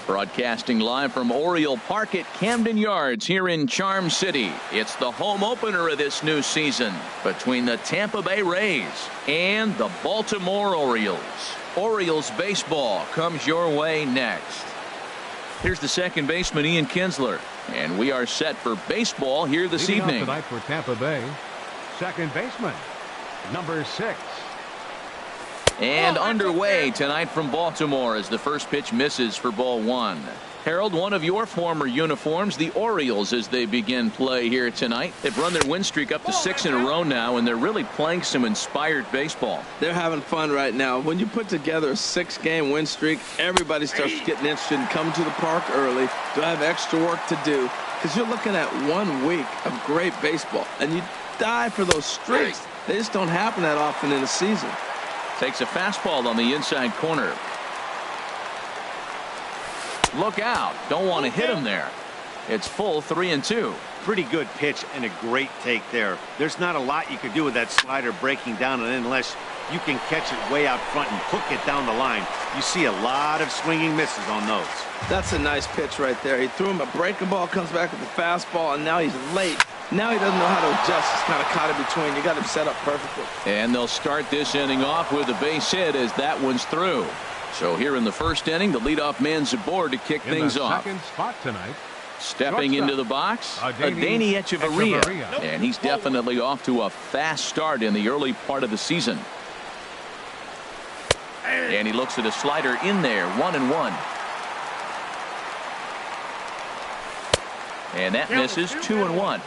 Broadcasting live from Oriole Park at Camden Yards here in Charm City. It's the home opener of this new season between the Tampa Bay Rays and the Baltimore Orioles. Orioles baseball comes your way next. Here's the second baseman, Ian Kinsler, and we are set for baseball here this evening. Tonight for Tampa Bay, second baseman, number 6. And underway tonight from Baltimore as the first pitch misses for ball 1. Harold, one of your former uniforms, the Orioles, as they begin play here tonight. They've run their win streak up to 6 in a row now, and they're really playing some inspired baseball. They're having fun right now. When you put together a 6-game win streak, everybody starts getting interested in coming to the park early. Do I have extra work to do? Because you're looking at 1 week of great baseball, and you die for those streaks. They just don't happen that often in a season. Takes a fastball on the inside corner. Look out. Don't want to hit him there. It's full 3-2. Pretty good pitch and a great take there. There's not a lot you could do with that slider breaking down, and unless you can catch it way out front and hook it down the line, you see a lot of swinging misses on those. That's a nice pitch right there. He threw him a breaking ball, comes back with the fastball, and now he's late. Now he doesn't know how to adjust. He's kind of caught in between. You got him set up perfectly. And they'll start this inning off with a base hit as that one's through. So here in the first inning, the leadoff man's aboard to kick things off. Second spot tonight. Stepping into the box, Adeiny Echeverria. And he's definitely off to a fast start in the early part of the season. And he looks at a slider in there, 1-1. And that misses, 2-1.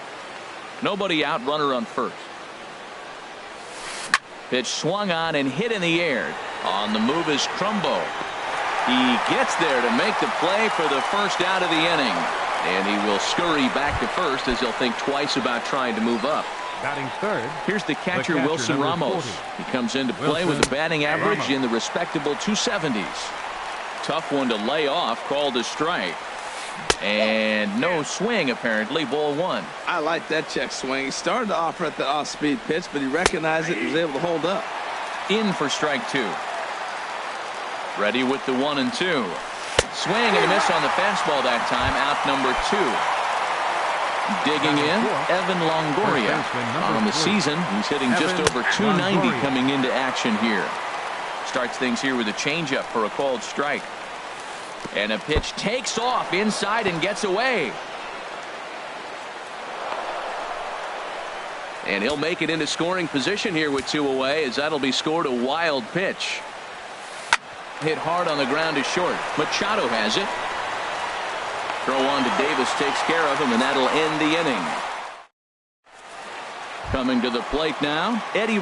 Nobody out, runner on first. Pitch swung on and hit in the air. On the move is Trumbo. He gets there to make the play for the first out of the inning. And he will scurry back to first as he'll think twice about trying to move up. Batting third. Here's the catcher Wilson Ramos. 40. He comes into play with a batting average in the respectable 270s. Tough one to lay off, called a strike. And no swing, apparently, ball 1. I like that check swing. He started to offer at the off-speed pitch, but he recognized it and was able to hold up. In for strike 2. Ready with the 1-2. Swing and a miss on the fastball that time. Out number 2. Digging in, Evan Longoria. On the season, he's hitting just over 290 coming into action here. Starts things here with a changeup for a called strike. And a pitch takes off inside and gets away. And he'll make it into scoring position here with 2 away, as that'll be scored a wild pitch. Hit hard on the ground to short. Machado has it. Throw on to Davis takes care of him, and that'll end the inning. Coming to the plate now, Eddie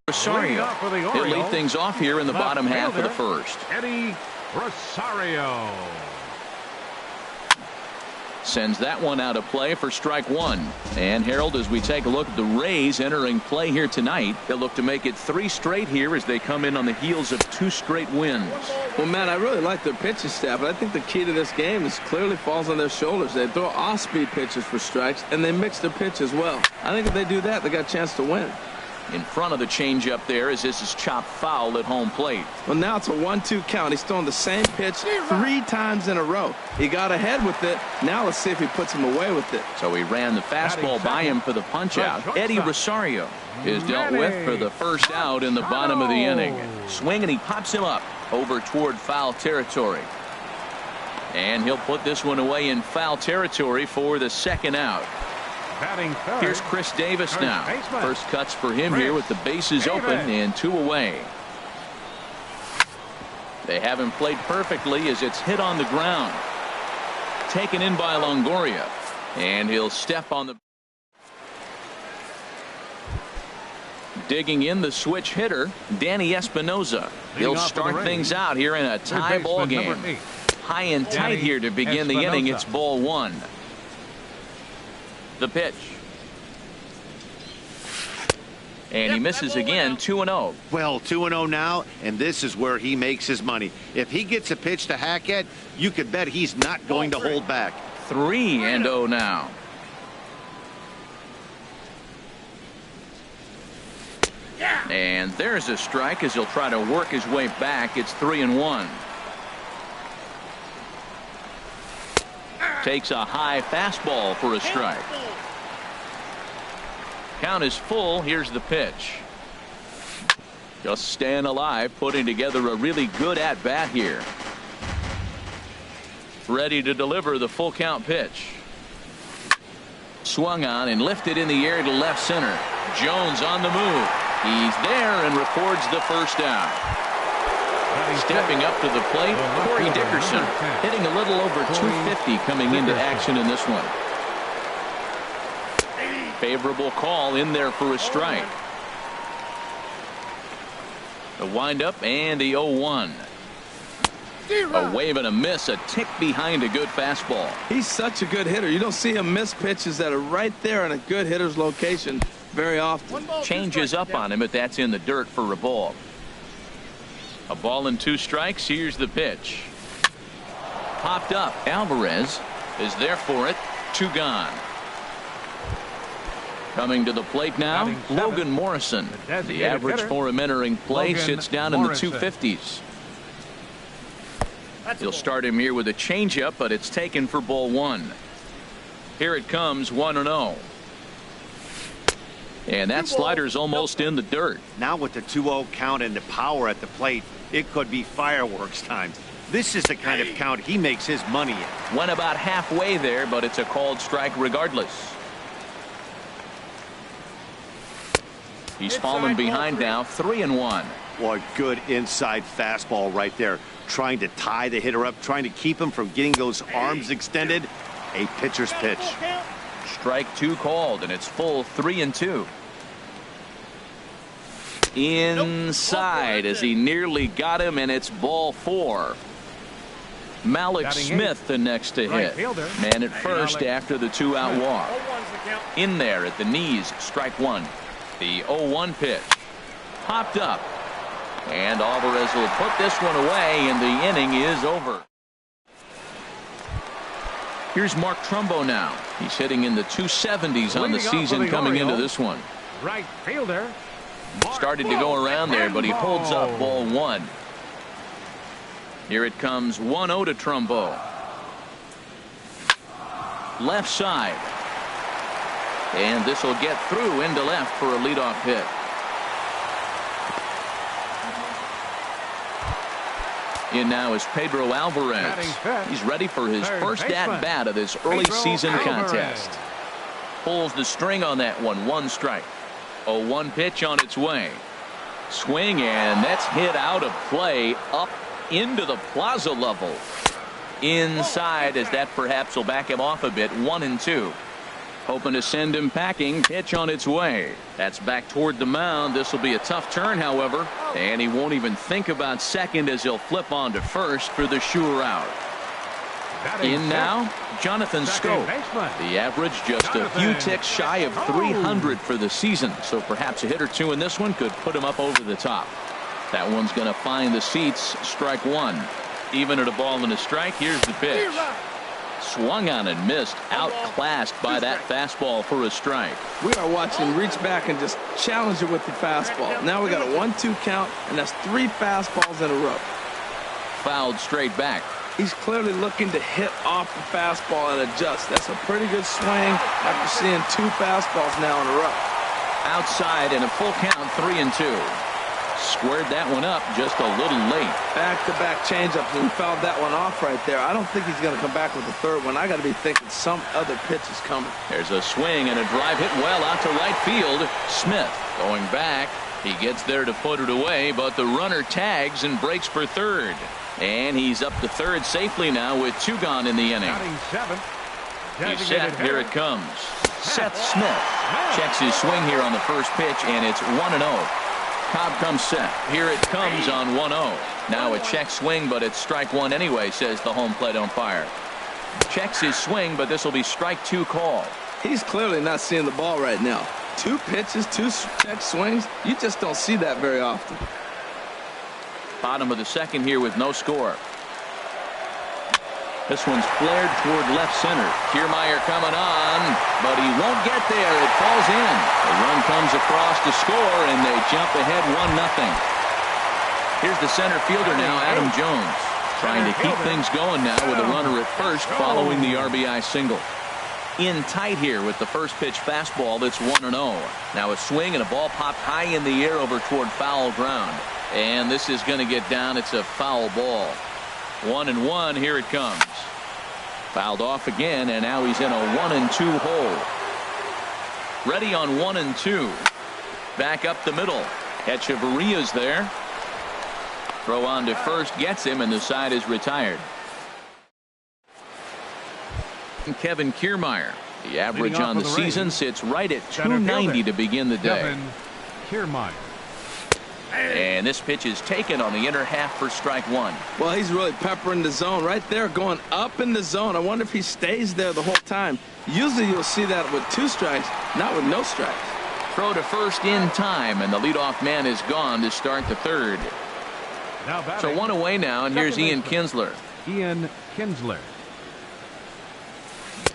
Rosario. He'll lead things off here in the bottom half of the first. Eddie Rosario sends that one out of play for strike 1. And Harold, as we take a look at the Rays entering play here tonight, they'll look to make it 3 straight here as they come in on the heels of 2 straight wins. Well, man, I really like their pitching staff, but I think the key to this game is clearly falls on their shoulders. They throw off-speed pitches for strikes, and they mix their pitch as well. I think if they do that, they got a chance to win. In front of the changeup there as this is chopped foul at home plate. Well, now it's a 1-2 count. He's throwing the same pitch 3 times in a row. He got ahead with it. Now let's see if he puts him away with it. So he ran the fastball by him for the punch out. Eddie Rosario is dealt with for the first out in the bottom of the inning. Swing and he pops him up over toward foul territory. And he'll put this one away in foul territory for the second out. Here's Chris Davis now. First cuts for him here with the bases open and 2 away. They haven't played perfectly as it's hit on the ground. Taken in by Longoria. And he'll step on the... Digging in the switch hitter, Danny Espinoza. He'll start things out here in a tie ball game. High and tight here to begin the inning. It's ball 1. The pitch. And he misses again, 2-0. Well, 2-0 now, and this is where he makes his money. If he gets a pitch to hack at, you could bet he's not going to hold back. 3-0 now. And there's a strike as he'll try to work his way back. It's 3-1. Takes a high fastball for a strike. Count is full. Here's the pitch. Just staying alive, putting together a really good at-bat here. Ready to deliver the full count pitch. Swung on and lifted in the air to left center. Jones on the move. He's there and records the first out. Stepping up to the plate, Corey Dickerson, hitting a little over 250 coming into action in this one. Favorable call in there for a strike. The windup and the 0-1. A wave and a miss, a tick behind a good fastball. He's such a good hitter. You don't see him miss pitches that are right there in a good hitter's location very often. Changes up on him, but that's in the dirt for a ball. A ball and 2 strikes. Here's the pitch. Popped up. Alvarez is there for it. 2 gone. Coming to the plate now, Logan Morrison. The average for him entering play sits down in the 250s. He'll start him here with a changeup, but it's taken for ball 1. Here it comes, 1-0. And that slider's almost in the dirt. Now with the 2-0 count and the power at the plate, it could be fireworks time. This is the kind of count he makes his money in. Went about halfway there, but it's a called strike regardless. He's fallen behind now, 3-1. Boy, good inside fastball right there. Trying to tie the hitter up, trying to keep him from getting those arms extended. A pitcher's pitch. Strike 2 called, and it's full 3-2. Inside as he nearly got him, and it's ball 4. Malik Smith the next to hit. Man at first after the 2-out walk. In there at the knees, strike 1. The 0-1 pitch. Popped up. And Alvarez will put this one away, and the inning is over. Here's Mark Trumbo now. He's hitting in the 270s on the season coming into this one. Right fielder. Started to go around there, but he holds up ball 1. Here it comes, 1-0 to Trumbo. Left side. And this will get through into left for a leadoff hit. In now is Pedro Alvarez. He's ready for his first at-bat of this early season contest. Pulls the string on that one. 1 strike. 0-1 pitch on its way. Swing, and that's hit out of play up into the plaza level. Inside as that perhaps will back him off a bit. 1-2. Hoping to send him packing. Pitch on its way. That's back toward the mound. This will be a tough turn, however. And he won't even think about second as he'll flip on to first for the sure out. In now, Jonathan Scope. The average just a few ticks shy of 300 for the season. So perhaps a hit or 2 in this one could put him up over the top. That one's going to find the seats. Strike 1. Even at a ball and a strike. Here's the pitch. Swung on and missed. Outclassed by that fastball for a strike. We are watching reach back and just challenge it with the fastball. Now we got a 1-2 count, and that's 3 fastballs in a row. Fouled straight back. He's clearly looking to hit off the fastball and adjust. That's a pretty good swing after seeing 2 fastballs now in a row. Outside and a full count, 3-2. Squared that one up just a little late. Back-to-back changeups, and he fouled that one off right there. I don't think he's going to come back with the 3rd one. I got to be thinking some other pitch is coming. There's a swing and a drive hit well out to right field. Smith going back. He gets there to put it away, but the runner tags and breaks for 3rd. And he's up to 3rd safely now with 2 gone in the inning. He's set. Here it comes. Seth Smith checks his swing here on the first pitch, and it's 1-0. Cobb comes set. Here it comes on 1-0. Now a check swing, but it's strike 1 anyway, says the home plate umpire. Checks his swing, but this will be strike 2 call. He's clearly not seeing the ball right now. 2 pitches, 2 check swings. You just don't see that very often. Bottom of the 2nd here with no score. This one's flared toward left center. Kiermaier coming on, but he won't get there. It falls in. The run comes across to score, and they jump ahead 1-0. Here's the center fielder now, Adam Jones, trying to keep things going now with a runner at first following the RBI single. In tight here with the first pitch fastball that's 1-0. Now a swing and a ball popped high in the air over toward foul ground. And this is going to get down. It's a foul ball. 1-1. Here it comes. Fouled off again, and now he's in a 1-2 hole. Ready on 1-2. Back up the middle. Echeverria's there. Throw on to first gets him, and the side is retired. Kevin Kiermaier. The average on the season sits right at 290 to begin the day. Kevin Kiermaier. And this pitch is taken on the inner half for strike one. Well, he's really peppering the zone right there, going up in the zone. I wonder if he stays there the whole time. Usually you'll see that with 2 strikes, not with no strikes. Throw to first in time, and the leadoff man is gone to start the third. So 1 away now, and here's Ian Kinsler. Ian Kinsler.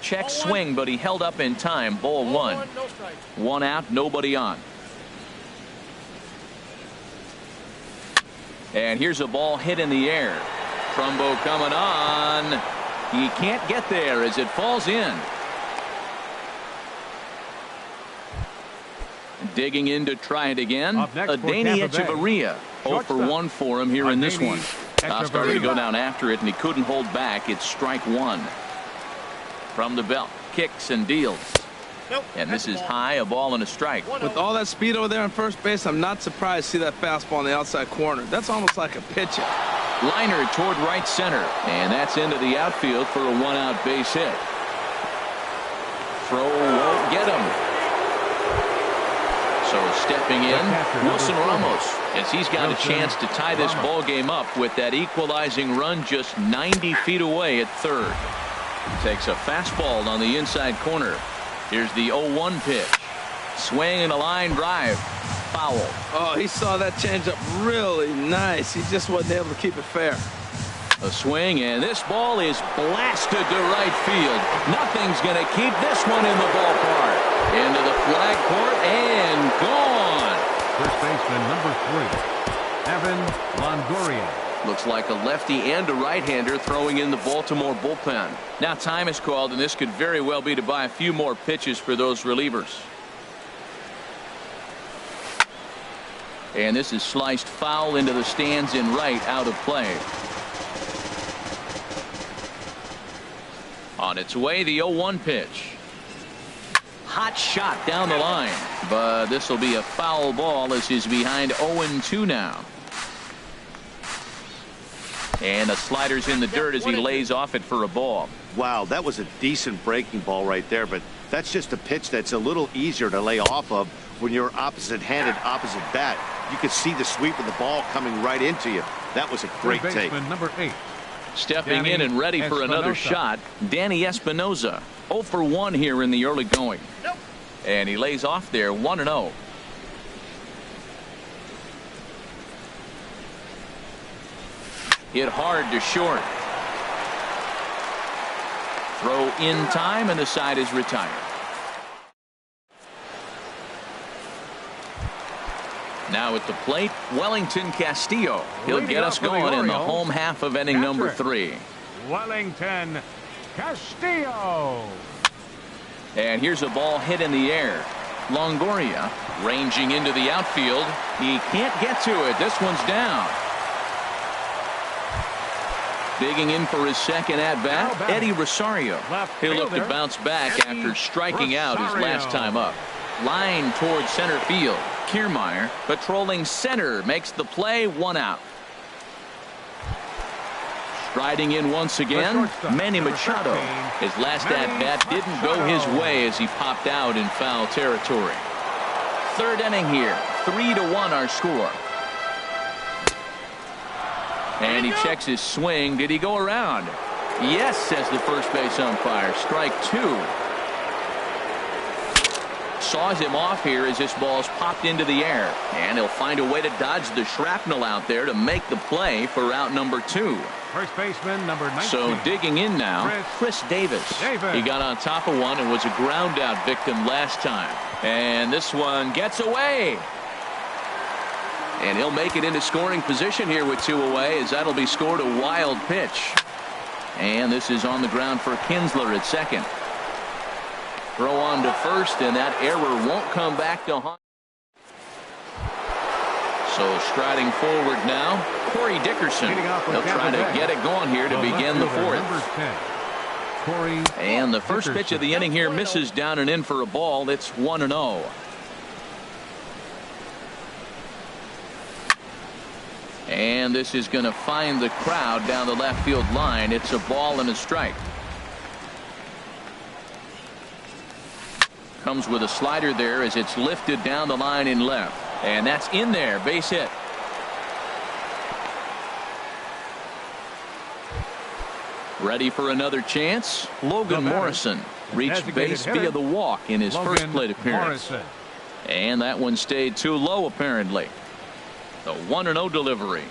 Check swing, but he held up in time. Ball 1. 1 out, nobody on. And here's a ball hit in the air. Trumbo coming on. He can't get there as it falls in. Digging in to try it again. Danny Echeverria. 0 for 1 for him here in this one. Started to go down after it, and he couldn't hold back. It's strike 1. From the belt. Kicks and deals. And this is high, a ball and a strike. With all that speed over there on first base, I'm not surprised to see that fastball on the outside corner. That's almost like a pitch. Liner toward right center, and that's into the outfield for a 1-out base hit. Throw won't get him. So stepping in, Wilson Ramos, as he's got a chance to tie this ball game up with that equalizing run just 90 feet away at third. Takes a fastball on the inside corner. Here's the 0-1 pitch. Swing and a line drive. Foul. Oh, he saw that changeup really nice. He just wasn't able to keep it fair. A swing, and this ball is blasted to right field. Nothing's going to keep this one in the ballpark. Into the flag court and gone. First baseman number 3, Evan Longoria. Looks like a lefty and a right-hander throwing in the Baltimore bullpen. Now time is called, and this could very well be to buy a few more pitches for those relievers. And this is sliced foul into the stands in right, out of play. On its way, the 0-1 pitch. Hot shot down the line, but this will be a foul ball as he's behind 0-2 now. And the slider's in the dirt as he lays off it for a ball. Wow, that was a decent breaking ball right there, but that's just a pitch that's a little easier to lay off of when you're opposite-handed, opposite bat. You could see the sweep of the ball coming right into you. That was a great take. Number 8. Stepping in and ready for another shot, Danny Espinoza. 0 for 1 here in the early going. And he lays off there 1-0. Hit hard to short. Throw in time, and the side is retired. Now at the plate, Wellington Castillo. He'll get us going in the home half of inning number 3. Wellington Castillo. And here's a ball hit in the air. Longoria ranging into the outfield. He can't get to it. This one's down. Digging in for his second at-bat, Eddie Rosario. He'll look to bounce back after striking out his last time up. Line towards center field. Kiermaier patrolling center makes the play, 1 out. Striding in once again, Manny Machado. His last at-bat didn't go his way as he popped out in foul territory. Third inning here, 3-1 our score. And he checks his swing. Did he go around? Yes, says the first base umpire. Strike 2. Saws him off here as this ball's popped into the air. And he'll find a way to dodge the shrapnel out there to make the play for out number 2. First baseman, number 19. So digging in now, Chris Davis. He got on top of one and was a ground out victim last time. And this one gets away. And he'll make it into scoring position here with 2 away, as that'll be scored a wild pitch. And this is on the ground for Kinsler at second. Throw on to first, and that error won't come back to haunt. So striding forward now, Corey Dickerson. He'll try to get it going here to begin the fourth. And the first pitch of the inning here misses down and in for a ball. It's 1-0. And this is going to find the crowd down the left field line. It's a ball and a strike. Comes with a slider there as it's lifted down the line in left. And that's in there. Base hit. Ready for another chance. Logan Morrison reached base via the walk in his first plate appearance. And that one stayed too low apparently. The 1-0 delivery.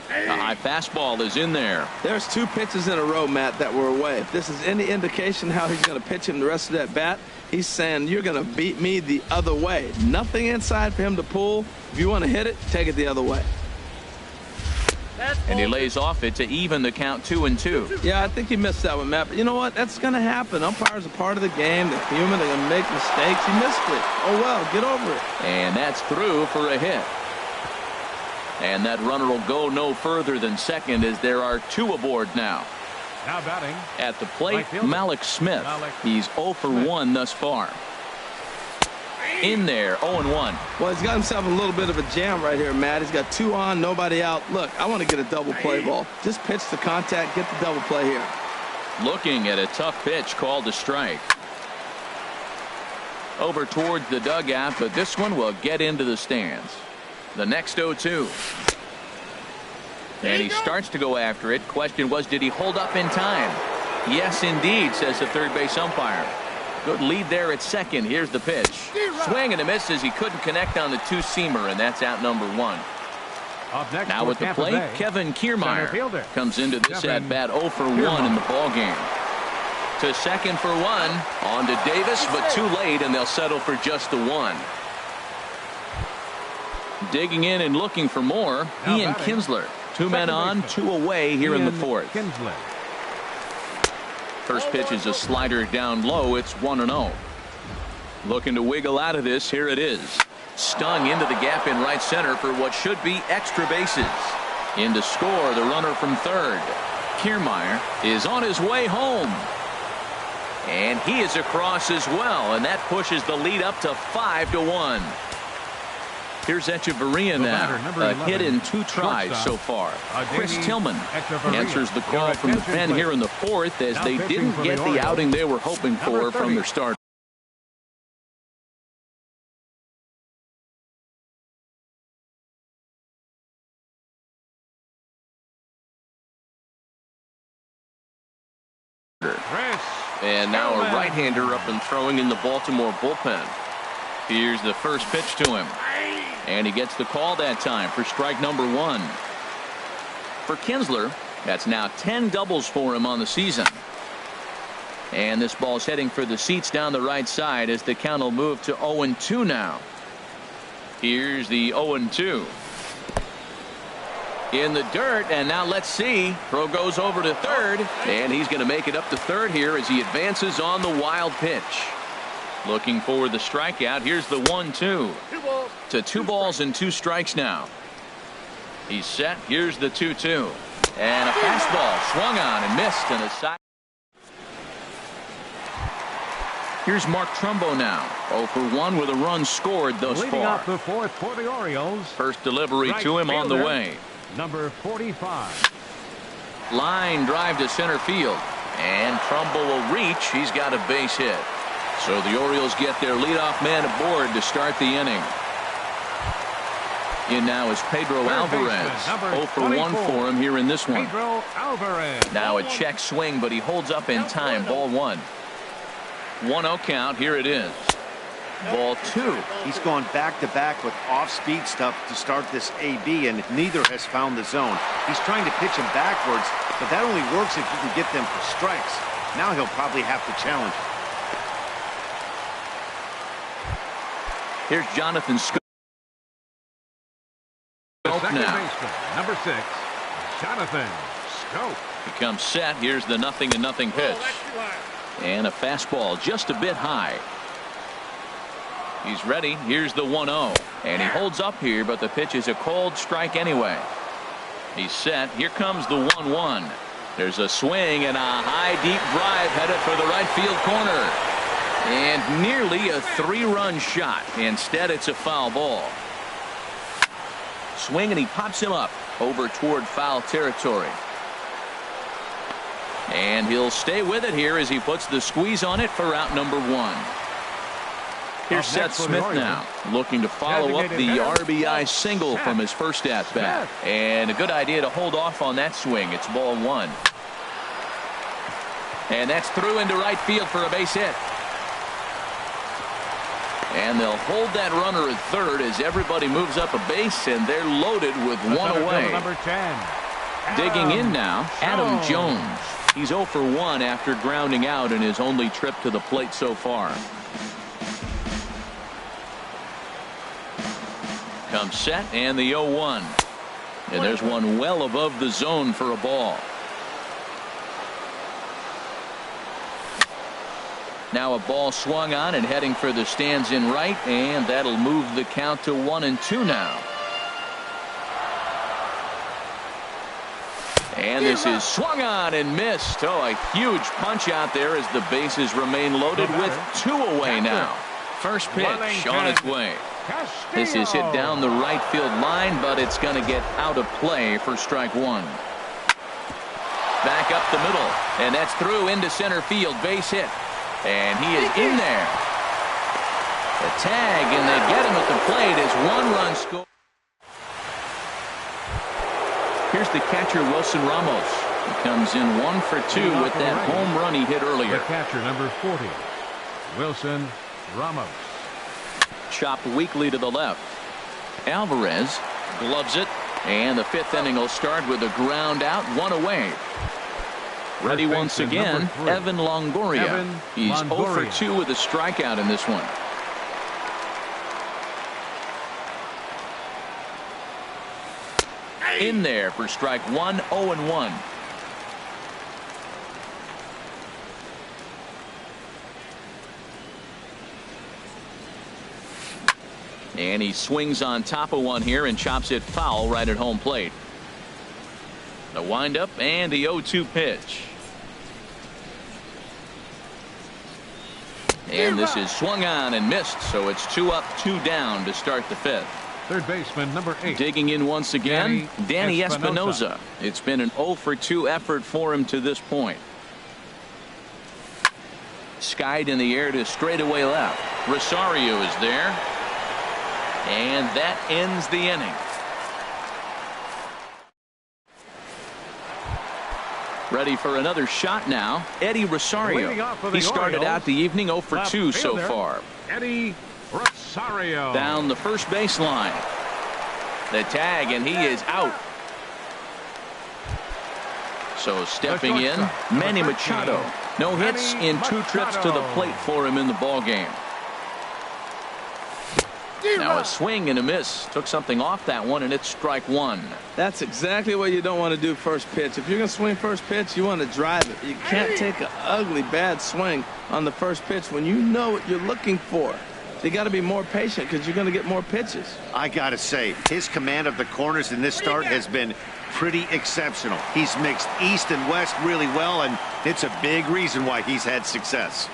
The high fastball is in there. There's 2 pitches in a row, Matt, that were away. If this is any indication how he's going to pitch him the rest of that bat, he's saying you're going to beat me the other way. Nothing inside for him to pull. If you want to hit it, take it the other way. And he lays off it to even the count 2-2. Yeah, I think he missed that one, Matt. But you know what? That's going to happen. Umpires are part of the game. They're human. They're going to make mistakes. He missed it. Oh, well, get over it. And that's through for a hit. And that runner will go no further than second as there are 2 aboard now. Now batting at the plate, Malik Smith. He's 0 for 1 thus far. In there, 0-1. Well, he's got himself a little bit of a jam right here, Matt. He's got 2 on, nobody out. Look, I want to get a double play ball. Just pitch the contact, get the double play here. Looking at a tough pitch called a strike. Over towards the dugout, but this one will get into the stands. The next 0-2. And he starts to go after it. Question was, did he hold up in time? Yes, indeed, says the third base umpire. Good lead there at second. Here's the pitch. Swing and a miss as he couldn't connect on the 2-seamer, and that's out number 1. Now with the plate, Kevin Kiermaier comes into this at-bat 0 for 1 in the ballgame. To second for 1. On to Davis, but too late, and they'll settle for just the 1. Digging in and looking for more, Ian Kinsler. 2 men on, 2 away here in the fourth. First pitch is a slider down low. It's 1-0. Looking to wiggle out of this. Here it is. Stung into the gap in right center for what should be extra bases. In to score the runner from third. Kiermaier is on his way home. And he is across as well. And that pushes the lead up to 5-1. Here's Echeverria now. A hit in 2 tries so far. Chris Tillman answers the call from the pen here in the fourth as they didn't get the outing they were hoping for from their start. And now a right-hander up and throwing in the Baltimore bullpen. Here's the first pitch to him. And he gets the call that time for strike number 1. For Kinsler, that's now 10 doubles for him on the season. And this ball's heading for the seats down the right side as the count will move to 0-2 now. Here's the 0-2. In the dirt, and now let's see. Throw goes over to third, and he's going to make it up to third here as he advances on the wild pitch. Looking for the strikeout. Here's the 1-2. To 2 balls and 2 strikes now. He's set. Here's the 2-2. And a fastball swung on and missed, and a side. Here's Mark Trumbo now. 0 for 1 with a run scored thus Leading far. off the fourth for the Orioles. First delivery to him on the way. Number 45. Line drive to center field. And Trumbo will reach. He's got a base hit. So the Orioles get their leadoff man aboard to start the inning. In now is Pedro Alvarez. 0 for 1 for him here in this one. Pedro Alvarez. Now a check swing, but he holds up in time. Ball 1. 1-0 count. Here it is. Ball 2. He's gone back-to-back with off-speed stuff to start this AB, and neither has found the zone. He's trying to pitch him backwards, but that only works if you can get them for strikes. Now he'll probably have to challenge. Here's Jonathan Scope now. Baseman, number 6, Jonathan Scope. He comes set. Here's the 0-0 pitch. And a fastball just a bit high. He's ready. Here's the 1-0. And he holds up here, but the pitch is a cold strike anyway. He's set. Here comes the 1-1. There's a swing and a high, deep drive headed for the right field corner. And nearly a 3-run shot. Instead, it's a foul ball. Swing, and he pops him up over toward foul territory. And he'll stay with it here as he puts the squeeze on it for out number 1. Here's Seth Smith now, looking to follow up the RBI single from his first at-bat. And a good idea to hold off on that swing. It's ball 1. And that's through into right field for a base hit. And they'll hold that runner at third as everybody moves up a base, and they're loaded with one away. Number 10. Digging in now, Adam Jones. He's 0 for 1 after grounding out in his only trip to the plate so far. Comes set, and the 0-1. And there's one well above the zone for a ball. Now a ball swung on and heading for the stands in right, and that'll move the count to 1-2 now. And this is swung on and missed. Oh, a huge punch out there as the bases remain loaded with 2 away now. First pitch on its way. This is hit down the right field line, but it's going to get out of play for strike 1. Back up the middle, and that's through into center field, base hit. And he is in there. The tag, and they get him at the plate as 1-run score. Here's the catcher, Wilson Ramos. He comes in 1 for 2 with that home run he hit earlier. The catcher, number 40, Wilson Ramos. Chopped weakly to the left. Alvarez gloves it, and the 5th inning will start with a ground out, 1 away. Ready once again, Evan Longoria. He's 0 for 2 with a strikeout in this one. In there for strike 1, 0-1. And he swings on top of one here and chops it foul right at home plate. The windup and the 0-2 pitch. And this is swung on and missed, so it's 2 up, 2 down to start the 5th. Third baseman, number 8. Digging in once again, Danny Espinosa. It's been an 0 for 2 effort for him to this point. Skied in the air to straightaway left. Rosario is there. And that ends the inning. Ready for another shot now, Eddie Rosario. He started out the evening 0 for 2 so far. Eddie Rosario. Down the first baseline. The tag, and he is out. So stepping in, Manny Machado. No hits in 2 trips to the plate for him in the ballgame. Now a swing and a miss. Took something off that one, and it's strike 1. That's exactly what you don't want to do first pitch. If you're going to swing first pitch, you want to drive it. You can't take an ugly, bad swing on the first pitch when you know what you're looking for. So you got to be more patient because you're going to get more pitches. I got to say, his command of the corners in this start has been pretty exceptional. He's mixed east and west really well, and it's a big reason why he's had success.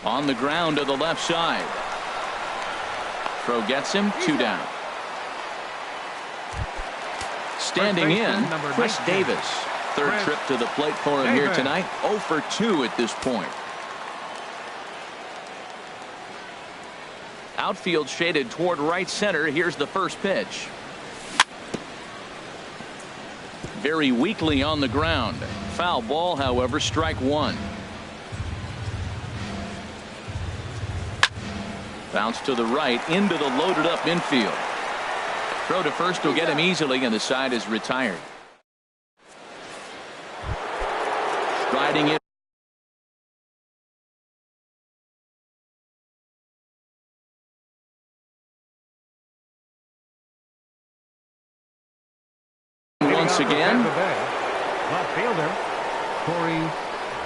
On the ground to the left side. Throw gets him, 2 down. Standing in, Chris Davis. Third trip to the plate for him here tonight. 0 for 2 at this point. Outfield shaded toward right center. Here's the first pitch. Very weakly on the ground. Foul ball, however, strike 1. Bounce to the right into the loaded up infield. Throw to first will get him easily, and the side is retired. Striding in. Once again. Left fielder, Corey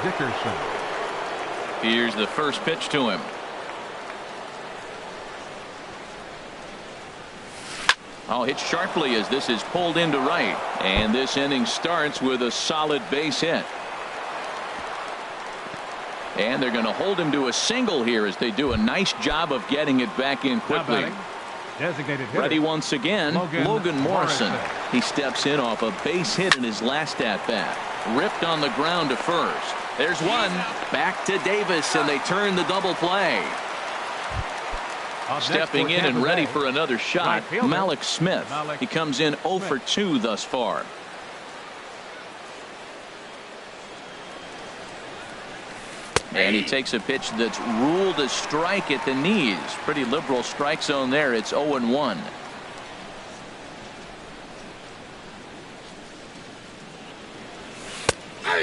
Dickerson. Here's the first pitch to him. Oh, hit sharply as this is pulled into right. And this inning starts with a solid base hit. And they're going to hold him to a single here as they do a nice job of getting it back in quickly. Designated hitter. Ready once again, Logan Morrison. He steps in off a base hit in his last at-bat. Ripped on the ground to first. There's one. Back to Davis, and they turn the double play. Stepping in and ready for another shot, Malik Smith. He comes in 0 for 2 thus far. And he takes a pitch that's ruled a strike at the knees. Pretty liberal strike zone there. It's 0-1.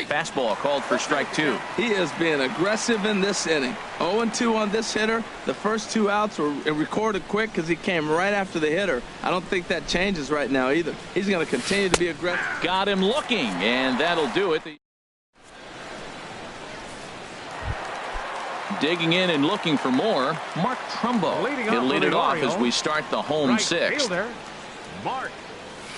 Fastball called for strike 2. He is being aggressive in this inning. 0-2 on this hitter. The first 2 outs were recorded quick because he came right after the hitter. I don't think that changes right now either. He's going to continue to be aggressive. Got him looking, and that'll do it. Digging in and looking for more, Mark Trumbo. He'll lead it off as we start the home sixth. Mark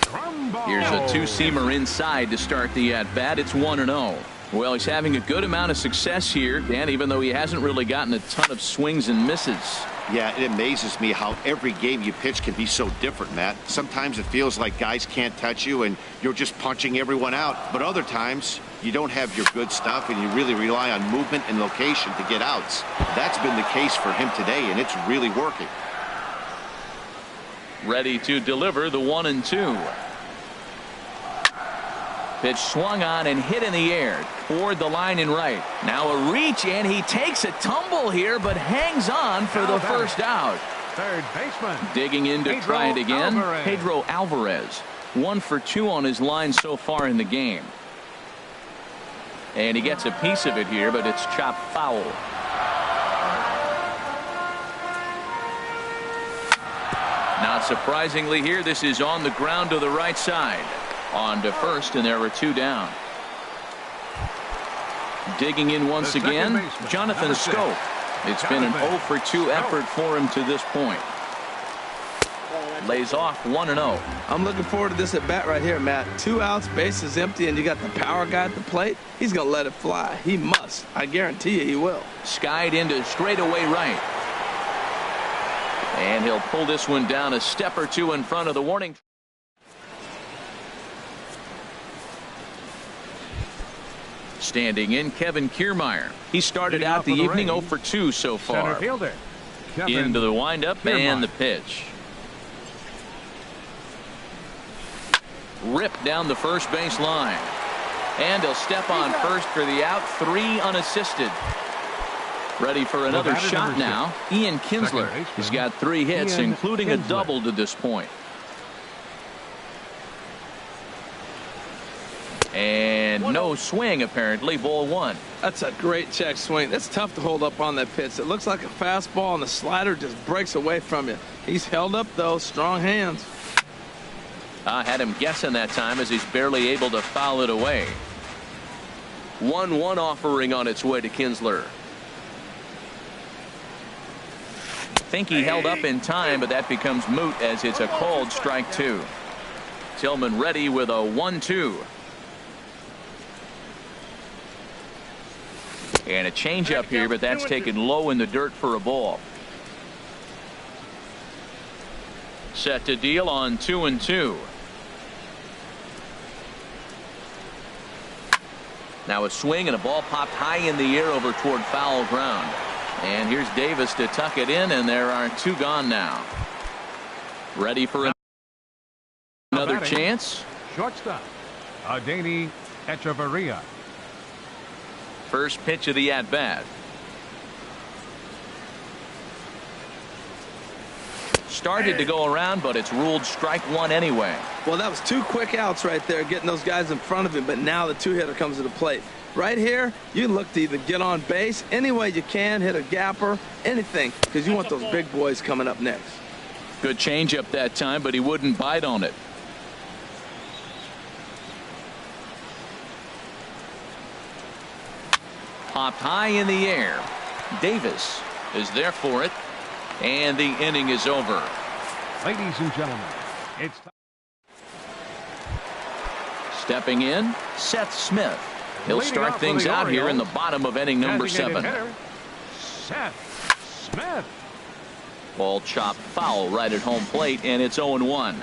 Trumbo. Here's a two-seamer inside to start the at-bat. It's 1-0. Well, he's having a good amount of success here, Dan, even though he hasn't really gotten a ton of swings and misses. Yeah, it amazes me how every game you pitch can be so different, Matt. Sometimes it feels like guys can't touch you and you're just punching everyone out. But other times, you don't have your good stuff and you really rely on movement and location to get outs. That's been the case for him today, and it's really working. Ready to deliver the 1-2. Pitch swung on and hit in the air toward the line and right. Now a reach, and he takes a tumble here, but hangs on for the first out. Third baseman. Digging in to try it again. Pedro Alvarez. 1 for 2 on his line so far in the game. And he gets a piece of it here, but it's chopped foul. Not surprisingly here, this is on the ground to the right side. On to first, and there were 2 down. Digging in once again, Jonathan Scope. It's been an 0 for 2 effort for him to this point. Lays off 1-0. I'm looking forward to this at bat right here, Matt. 2 outs, bases empty, and you got the power guy at the plate. He's going to let it fly. He must. I guarantee you he will. Skied into straightaway right. And he'll pull this one down a step or 2 in front of the warning. Standing in, Kevin Kiermaier. He started out the evening 0 for 2 so far. Into the windup and the pitch. Ripped down the first base line. And he'll step on first for the out. 3 unassisted. Ready for another shot now. Ian Kinsler has got 3 hits, including a double to this point. And no swing, apparently. Ball 1. That's a great check swing. That's tough to hold up on that pitch. It looks like a fastball, and the slider just breaks away from you. He's held up, though. Strong hands. I had him guessing that time as he's barely able to foul it away. 1-1 offering on its way to Kinsler. Think he held up in time, but that becomes moot as it's a called strike 2. Tillman ready with a 1-2. And a changeup here, but that's taken low in the dirt for a ball. Set to deal on 2-2. Now a swing and a ball popped high in the air over toward foul ground. And here's Davis to tuck it in, and there are 2 gone now. Ready for another chance. Shortstop, Adeiny Echeverria. First pitch of the at-bat. Started to go around, but it's ruled strike one anyway. Well, that was 2 quick outs right there, getting those guys in front of him, but now the 2-hitter comes to the plate. Right here, you look to either get on base any way you can, hit a gapper, anything, because you want those big boys coming up next. Good changeup that time, but he wouldn't bite on it. Popped high in the air. Davis is there for it, and the inning is over. Ladies and gentlemen, it's time. Stepping in, Seth Smith. He'll start things out here in the bottom of inning number 7. Seth Smith. Ball chopped foul right at home plate, and it's 0-1.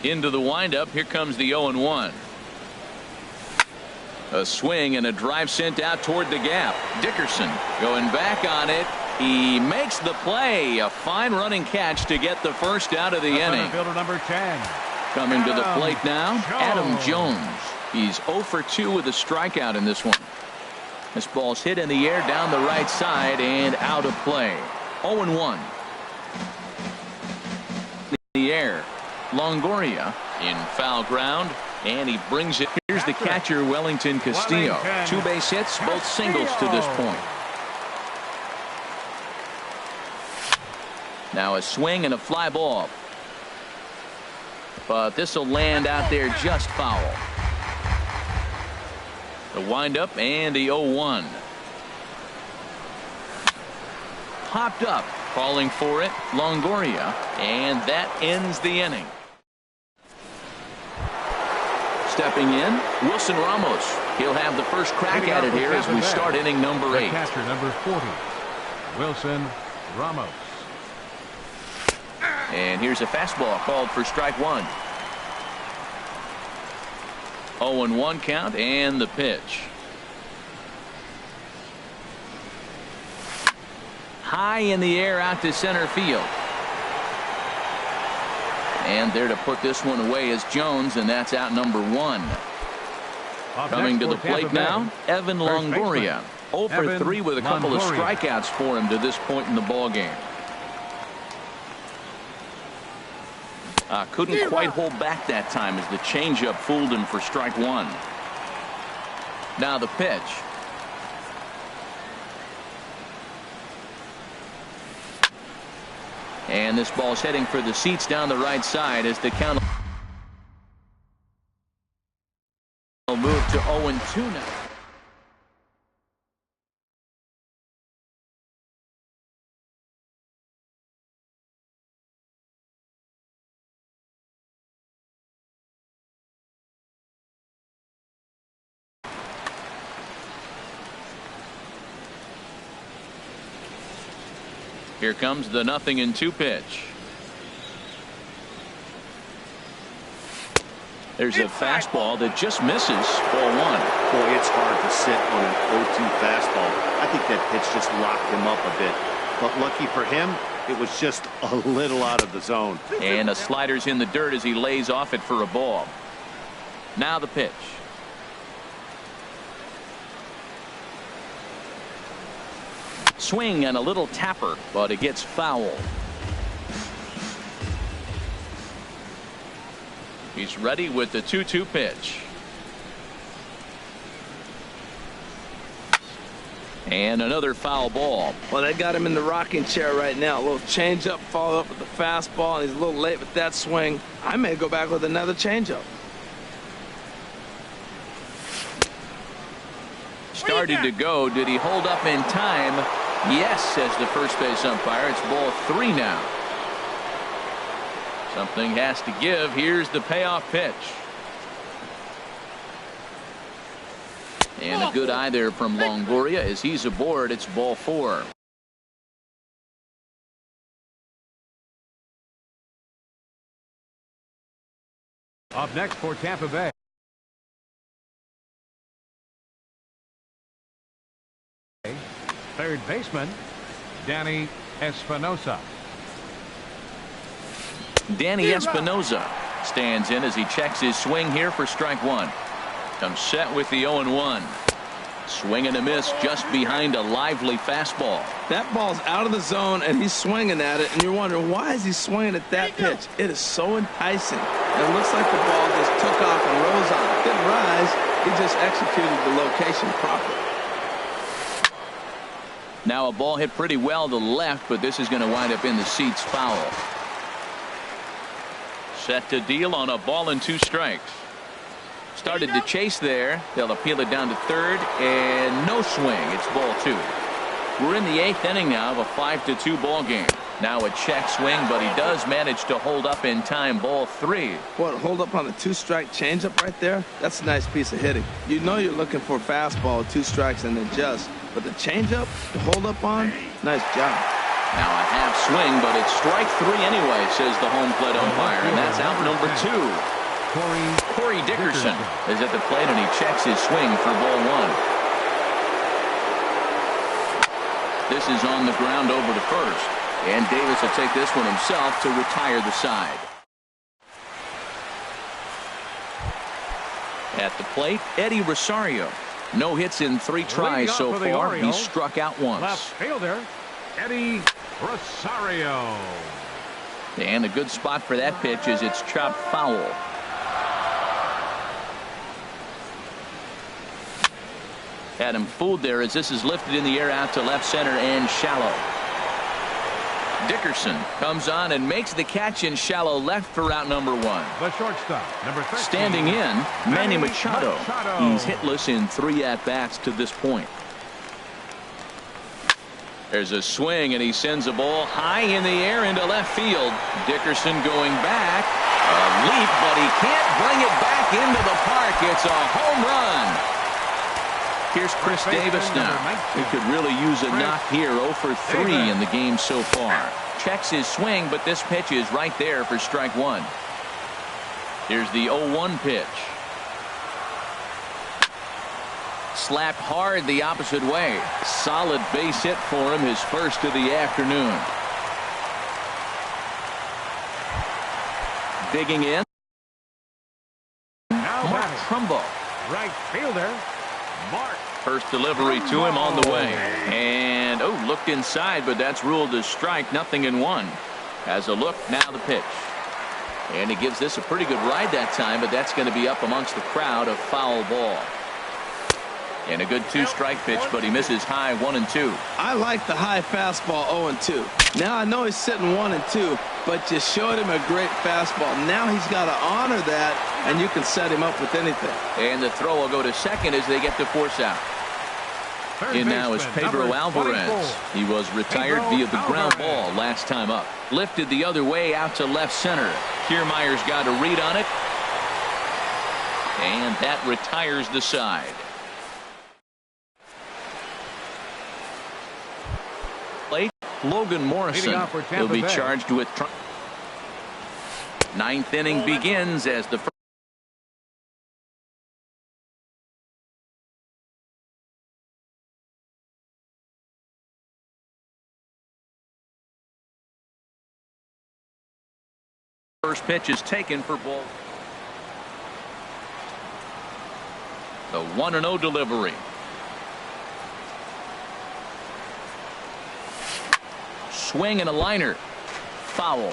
Into the windup. Here comes the 0-1. A swing and a drive sent out toward the gap. Dickerson going back on it. He makes the play. A fine running catch to get the first out of the inning. Fielder number 10. Coming to the plate now, Adam Jones. He's 0 for 2 with a strikeout in this one. This ball's hit in the air down the right side and out of play. 0-1. The air. Longoria in foul ground, and he brings it. Here's the catcher, Wellington Castillo. 2 base hits, both singles to this point. Now a swing and a fly ball. But this will land out there just foul. The windup and the 0-1. Popped up, calling for it, Longoria, and that ends the inning. Stepping in, Wilson Ramos. He'll have the first crack at it here as we start inning number 8. Catcher number 40, Wilson Ramos. And here's a fastball called for strike 1. 0-1 count and the pitch. High in the air out to center field. And there to put this one away is Jones, and that's out number 1. Coming to the plate now, Evan Longoria. 0 for 3 with a couple of strikeouts for him to this point in the ball game. Couldn't quite hold back that time as the changeup fooled him for strike 1. Now the pitch. And this ball's heading for the seats down the right side as the count will move to 0-2 now. Here comes the 0-2 pitch. There's a fastball that just misses. Ball 1. Boy, it's hard to sit on an 0-2 fastball. I think that pitch just locked him up a bit. But lucky for him, it was just a little out of the zone. And a slider's in the dirt as he lays off it for a ball. Now the pitch. Swing and a little tapper, but it gets foul. He's ready with the 2-2 pitch. And another foul ball. Well, they got him in the rocking chair right now. A little changeup, followed up with the fastball, and he's a little late with that swing. I may go back with another changeup. Started to go. Did he hold up in time? Yes, says the first base umpire. It's ball 3 now. Something has to give. Here's the payoff pitch. And a good eye there from Longoria as he's aboard. It's ball 4. Up next for Tampa Bay, third baseman Danny Espinosa. Danny Espinosa stands in as he checks his swing here for strike 1. Comes set with the 0-1. Swing and a miss just behind a lively fastball. That ball's out of the zone, and he's swinging at it, and you're wondering, why is he swinging at that pitch? It is so enticing. And it looks like the ball just took off and rose on it. Didn't rise. He just executed the location properly. Now a ball hit pretty well to the left, but this is going to wind up in the seats foul. Set to deal on a ball and 2 strikes. Started to chase there. They'll appeal it down to third, and no swing. It's ball 2. We're in the 8th inning now of a 5-2 ball game. Now a check swing, but he does manage to hold up in time. Ball 3. What, hold up on a 2-strike changeup right there? That's a nice piece of hitting. You know you're looking for a fastball, 2 strikes, and then just. But the changeup to hold up on, nice job. Now a half swing, but it's strike 3 anyway, says the home plate umpire, and that's out number 2. Corey Dickerson is at the plate, and he checks his swing for ball 1. This is on the ground over to first, and Davis will take this one himself to retire the side. At the plate, Eddie Rosario. No hits in 3 tries so far. He struck out once. Left fielder, Eddie Rosario. And a good spot for that pitch is it's chopped foul. Had him fooled there as this is lifted in the air out to left center and shallow. Dickerson comes on and makes the catch in shallow left for out number 1. The shortstop, number 13. Standing in, Manny Machado. He's hitless in 3 at-bats to this point. There's a swing, and he sends a ball high in the air into left field. Dickerson going back. A leap, but he can't bring it back into the park. It's a home run. Here's Chris Davis now. He could really use a knock here. 0 for 3 in the game so far. Checks his swing, but this pitch is right there for strike 1. Here's the 0-1 pitch. Slapped hard the opposite way. Solid base hit for him, his first of the afternoon. Digging in. Mark Trumbo. Right fielder, Mark. First delivery to him on the way. And, looked inside, but that's ruled as strike. 0-1. Has a look, now the pitch. And he gives this a pretty good ride that time, but that's going to be up amongst the crowd. A foul ball. And a good 2-strike pitch, but he misses high 1-2. I like the high fastball 0-2. Now I know he's sitting 1-2, but you showed him a great fastball. Now he's got to honor that, and you can set him up with anything. And the throw will go to second as they get the force out. In now is Pedro Alvarez. He was retired via the ground ball last time up. Lifted the other way out to left center. Kiermaier's got a read on it. And that retires the side. Late Logan Morrison will be charged with 9th inning begins as the first pitch is taken for ball. The 1-0 delivery. Swing and a liner. Foul.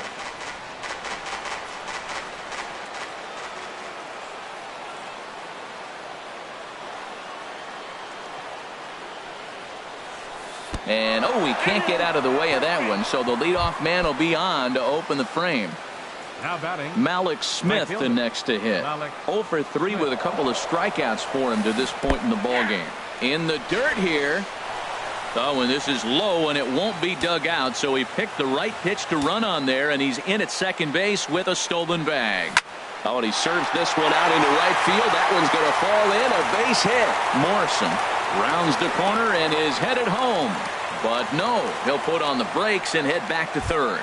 And he can't get out of the way of that one, so the leadoff man will be on to open the frame. Now batting, Malik Smith the next to hit. 0 for 3 with a couple of strikeouts for him to this point in the ball game. In the dirt here. And this is low, and it won't be dug out, so he picked the right pitch to run on there, and he's in at second base with a stolen bag. And he serves this one out into right field. That one's going to fall in, a base hit. Morrison rounds the corner and is headed home. But no, he'll put on the brakes and head back to third.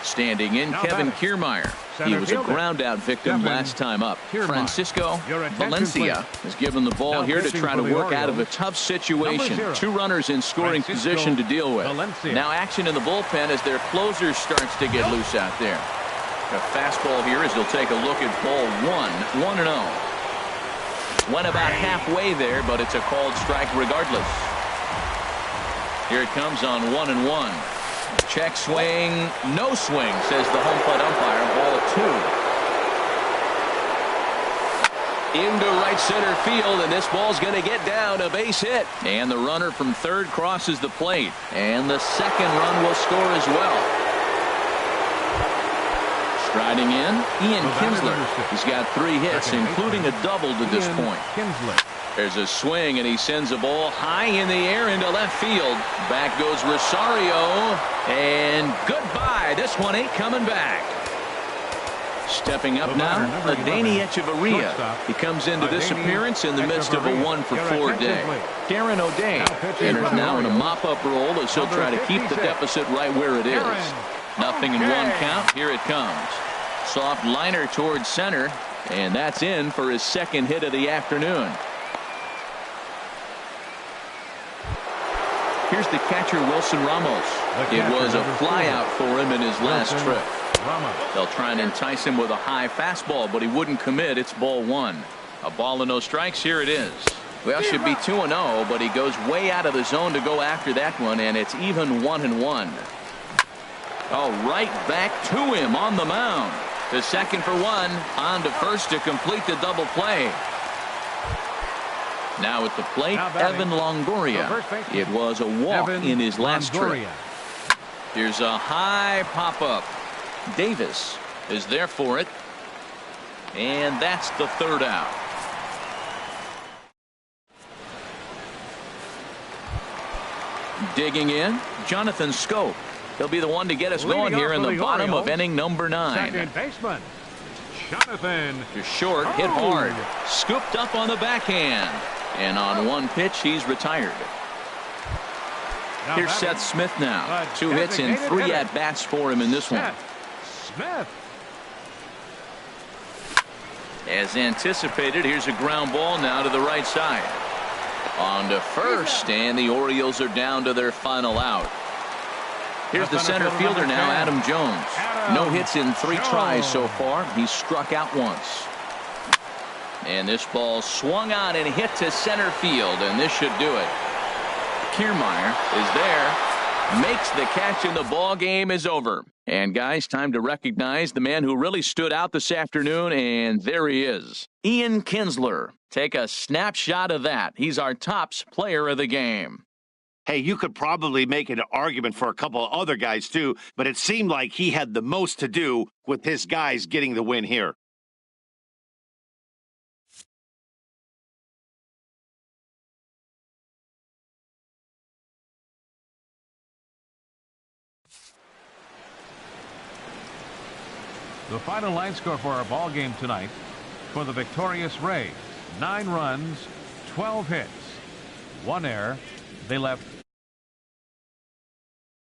Standing in, Kevin Kiermaier. He was a ground-out victim last time up. Francisco Valencia is given the ball here to try to work out of a tough situation. 2 runners in scoring position to deal with. Now action in the bullpen as their closer starts to get loose out there. A fastball here as he'll take a look at ball 1. 1-0. Went about halfway there, but it's a called strike regardless. Here it comes on 1-1. Check swing, no swing, says the home plate umpire. Ball 2. Into right center field, and this ball's going to get down, a base hit. And the runner from third crosses the plate. And the second run will score as well. Striding in, Ian Kinsler. He's got 3 hits, including a double to this point. There's a swing, and he sends a ball high in the air into left field. Back goes Rosario, and goodbye. This one ain't coming back. Stepping up now, Adeiny Echeverria. He comes into this appearance in the midst of a 1-for-4 day. Darren O'Day enters now in a mop-up role as he'll try to keep the deficit right where it is. Nothing in 1 count. Here it comes. Soft liner towards center, and that's in for his second hit of the afternoon. Here's the catcher, Wilson Ramos. It was a flyout for him in his last trip. They'll try and entice him with a high fastball, but he wouldn't commit. It's ball 1. A ball and no strikes. Here it is. Well, should be 2-0, but he goes way out of the zone to go after that one, and it's even 1-1. Oh, right back to him on the mound. The second for 1, on to first to complete the double play. Now at the plate, Evan Longoria. It was a walk in his last trip. Here's a high pop-up. Davis is there for it. And that's the third out. Digging in, Jonathan Scope. He'll be the one to get us going here in the bottom of inning number 9. Second baseman, Jonathan. Just short, hit hard. Scooped up on the backhand. And on 1 pitch, he's retired. Here's Seth Smith now. 2 hits and 3 at-bats for him in this one. Smith. As anticipated, here's a ground ball now to the right side. On to first, and the Orioles are down to their final out. Here's the center fielder now, Adam Jones. No hits in 3 tries so far. He's struck out once. And this ball swung on and hit to center field, and this should do it. Kiermaier is there, makes the catch, and the ball game is over. And guys, time to recognize the man who really stood out this afternoon, and there he is. Ian Kinsler. Take a snapshot of that. He's our tops player of the game. Hey, you could probably make an argument for a couple of other guys too, but it seemed like he had the most to do with his guys getting the win here. The final line score for our ball game tonight for the victorious Rays: 9 runs, 12 hits, 1 error. They left